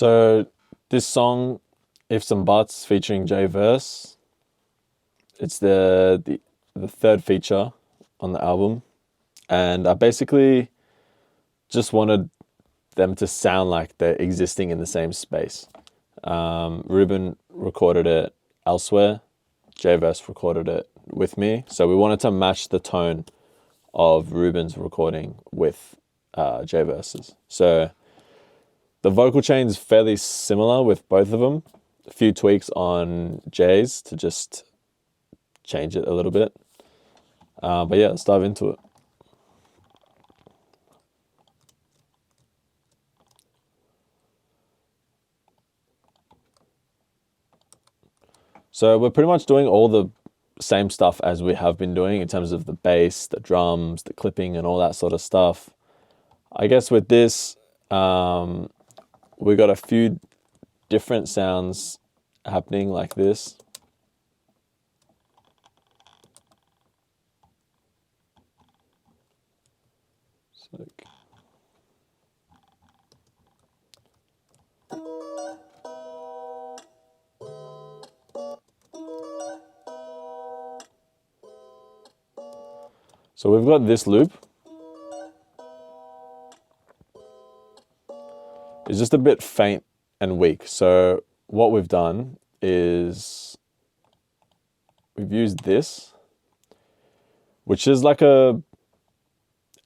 So this song, If Some Buts, featuring J Verse, it's the third feature on the album, and I basically just wanted them to sound like they're existing in the same space. Ruban recorded it elsewhere, J Verse recorded it with me, so we wanted to match the tone of Ruban's recording with J Verse's. So the vocal chain is fairly similar with both of them. A few tweaks on J's to just change it a little bit. But yeah, let's dive into it. So we're pretty much doing all the same stuff as we have been doing in terms of the bass, the drums, the clipping, and all that sort of stuff. I guess with this, we got a few different sounds happening like this. So we've got this loop. It's just a bit faint and weak. So what we've done is we've used this, which is like a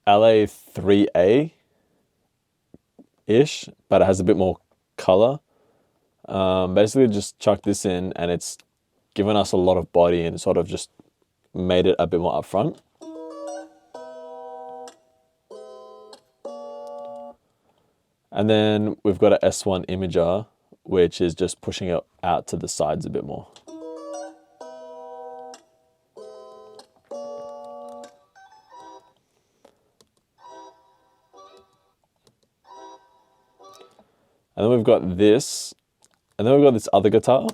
LA3A-ish, but it has a bit more color. Basically just chucked this in and it's given us a lot of body and sort of just made it a bit more upfront. And then we've got a S1 imager, which is just pushing it out to the sides a bit more. And then we've got this, and then we've got this other guitar.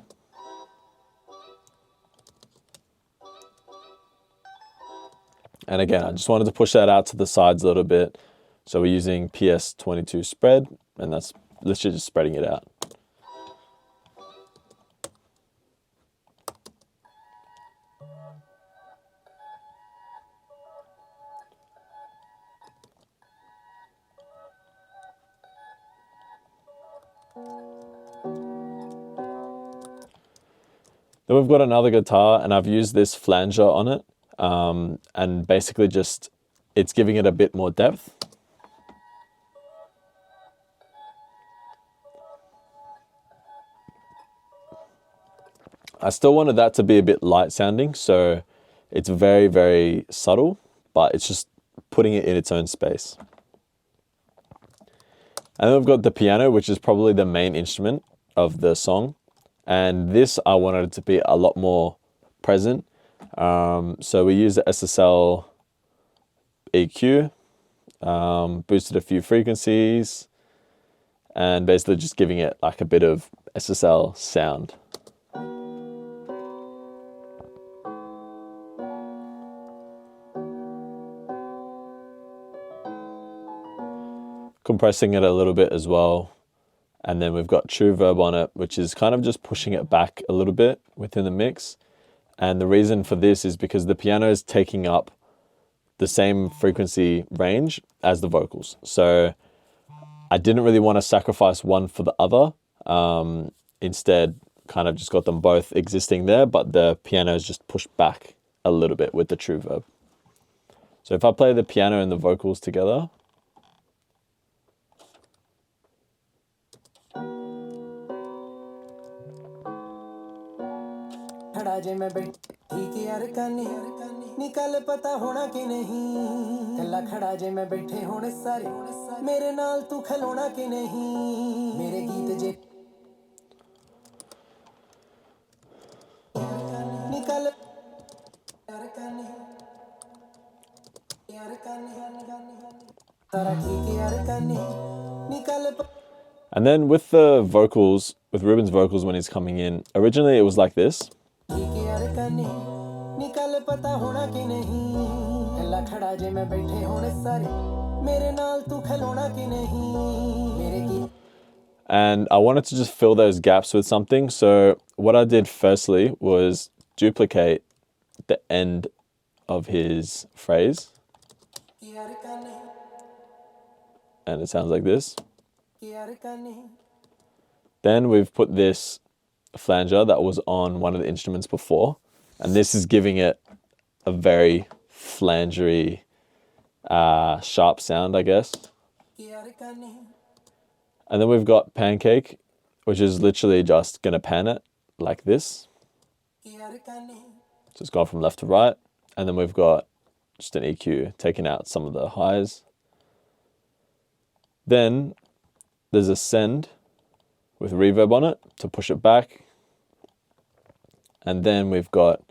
And again, I just wanted to push that out to the sides a little bit. So we're using PS22 spread, and that's literally just spreading it out. Then we've got another guitar, and I've used this flanger on it, and basically just, it's giving it a bit more depth. I still wanted that to be a bit light sounding, so it's very, very subtle, but it's just putting it in its own space. And then we've got the piano, which is probably the main instrument of the song. And this, I wanted it to be a lot more present. So we used the SSL EQ, boosted a few frequencies, and basically just giving it like a bit of SSL sound. Compressing it a little bit as well. And then we've got true verb on it, which is kind of just pushing it back a little bit within the mix. And the reason for this is because the piano is taking up the same frequency range as the vocals. So I didn't really want to sacrifice one for the other. Instead, kind of just got them both existing there, but the piano is just pushed back a little bit with the true verb. So if I play the piano and the vocals together, जे मैं बैठी के यार कानी निकल पता होना कि नहीं कल्ला खड़ा जे मैं बैठे होने सारे मेरे नाल तू खलोना कि नहीं मेरे गीत जे निकल यार कानी तारा ठीक यार कानी निकल. And then with the vocals, with Ruban's vocals when he's coming in, originally it was like this. And I wanted to just fill those gaps with something. So what I did firstly was duplicate the end of his phrase. And it sounds like this. Then we've put this flanger that was on one of the instruments before. And this is giving it a very flangery, sharp sound, I guess. And then we've got pancake, which is literally just going to pan it like this. So it's gone from left to right. And then we've got just an EQ taking out some of the highs. Then there's a send with reverb on it to push it back. And then we've got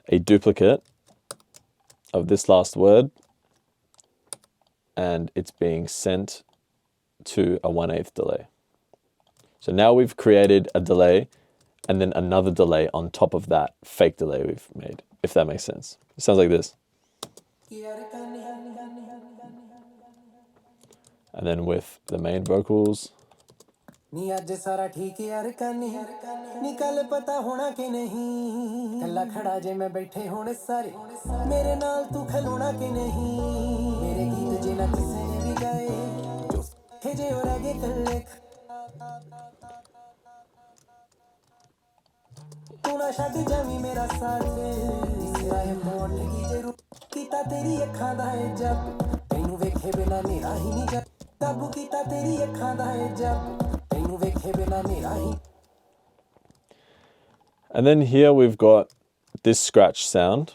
a duplicate of this last word, and it's being sent to a 1/8 delay. So now we've created a delay and then another delay on top of that fake delay we've made, if that makes sense. It sounds like this. And then with the main vocals. ਨੀ ਅੱਜ ਸਾਰਾ ਠੀਕ ਯਾਰ ਕਾਨੀ ਨੀ ਕੱਲ ਪਤਾ ਹੋਣਾ ਕਿ ਨਹੀਂ ਕੱਲਾ ਖੜਾ ਜੇ ਮੈਂ ਬੈਠੇ ਹੋਣੇ ਸਾਰੇ ਮੇਰੇ ਨਾਲ ਤੂੰ ਖਲੋਣਾ ਕਿ ਨਹੀਂ ਮੇਰੇ ਗੀਤ ਜੇ ਨਾ ਕਿਸੇ ਨੇ ਵੀ ਗਾਏ ਜੋ ਜੇ ਹੋ ਰਹਿ ਕੱਲੇ ਤੂੰ ਨਾ ਛੱਡ ਜਾਵੀਂ ਮੇਰਾ ਸਾਥ ਸਿਰਾਏ ਮੋੜ ਲਗੀ ਜੇ ਰੂ ਕੀਤਾ ਤੇਰੀ ਅੱਖਾਂ ਦਾ ਏ ਜੱਬ ਤੈਨੂੰ ਵੇਖੇ ਬਿਨਾ ਮੇਰਾ ਹੀ ਨਹੀਂ ਜੱਬ ਕਾਬੂ ਕੀਤਾ ਤੇਰੀ ਅੱਖਾਂ ਦਾ ਏ ਜੱਬ And then here we've got this scratch sound.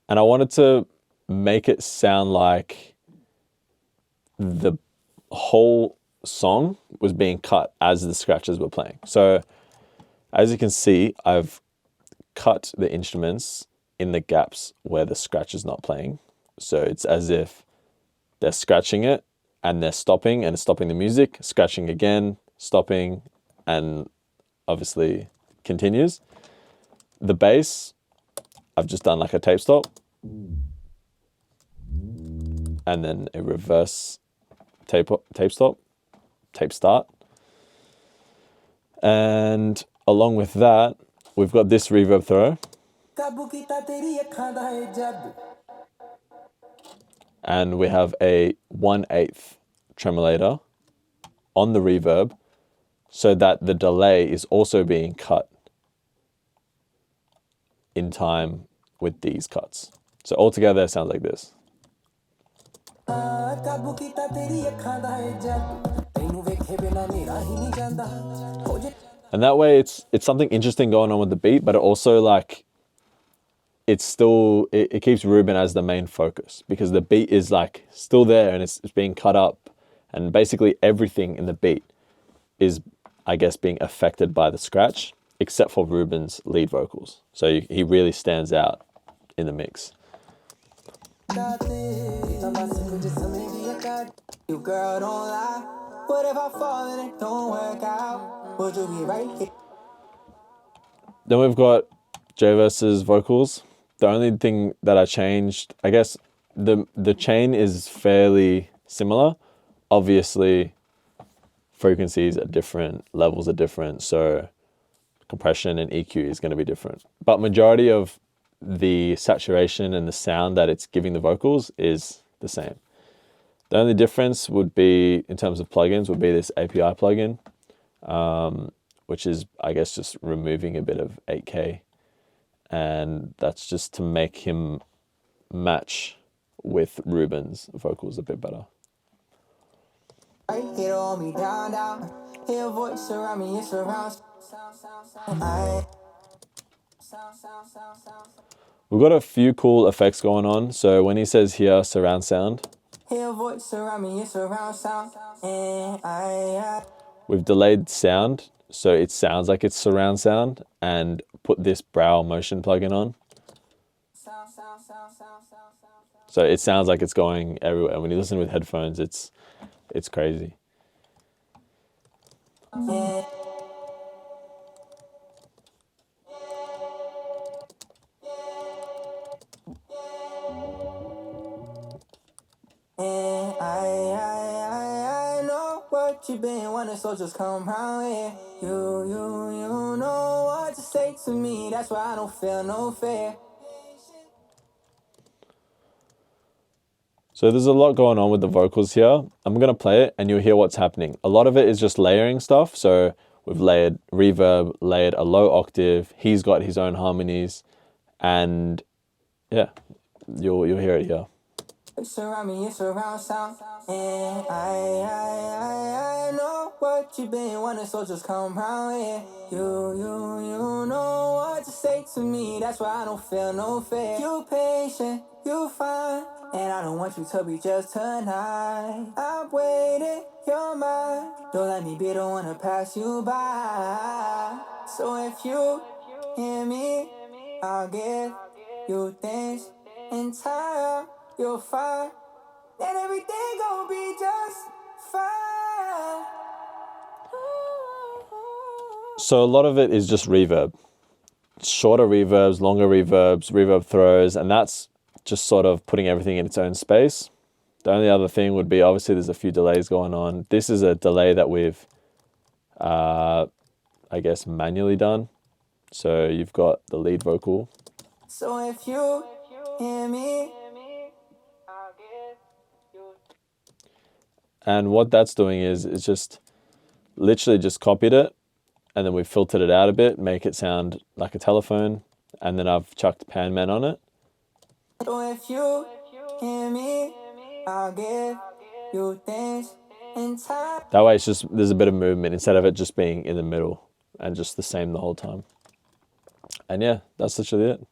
And I wanted to make it sound like the whole song was being cut as the scratches were playing. So as you can see, I've cut the instruments in the gaps where the scratch is not playing. So it's as if they're scratching it and they're stopping and stopping the music, scratching again, stopping, and obviously continues. The bass, I've just done like a tape stop and then a reverse tape stop, tape start. And along with that, we've got this reverb throw. And we have a 1/8 tremolator on the reverb so that the delay is also being cut in time with these cuts. So altogether it sounds like this. And that way it's something interesting going on with the beat, but it also like it's still, it keeps Ruban as the main focus because the beat is like still there and it's being cut up, and basically everything in the beat is, I guess, being affected by the scratch except for Ruban's lead vocals. So he really stands out in the mix. Then we've got J-Verse's vocals. The only thing that I changed, I guess the chain is fairly similar. Obviously, frequencies are different, levels are different, so compression and EQ is going to be different. But majority of the saturation and the sound that it's giving the vocals is the same. The only difference would be, in terms of plugins, would be this API plugin, which is, I guess, just removing a bit of 8K. And that's just to make him match with Ruban's vocals a bit better. We've got a few cool effects going on. So when he says here, surround sound, we've delayed sound, so it sounds like it's surround sound, and put this brow motion plugin on. So it sounds like it's going everywhere. When you listen with headphones, it's crazy. what you've been wanting, so just come round here. You know what to say to me, that's why I don't feel no fear. So there's a lot going on with the vocals here. I'm going to play it and you'll hear what's happening. A lot of it is just layering stuff. So we've layered reverb, layered a low octave. He's got his own harmonies. And yeah, you'll hear it here. It's around me, it's around sound. And I know what you've been wanting, so just come round here. You know what to say to me, that's why I don't feel no fear. You patient, you fine, and I don't want you to be just tonight. I'm waiting, you're mine. Don't let me be the one to pass you by. So if you hear me, I'll give you things in time. You'll find that everything gon' be just fine. So a lot of it is just reverb. Shorter reverbs, longer reverbs, reverb throws, and that's just sort of putting everything in its own space. The only other thing would be, obviously there's a few delays going on. This is a delay that we've, I guess, manually done. So you've got the lead vocal. So if you hear me, and what that's doing is it's just literally just copied it and then we filtered it out a bit, make it sound like a telephone, and then I've chucked Pan Man on it. so if you hear me, I'll give you things in time. That way it's just, there's a bit of movement instead of it just being in the middle and just the same the whole time. And yeah, that's literally it.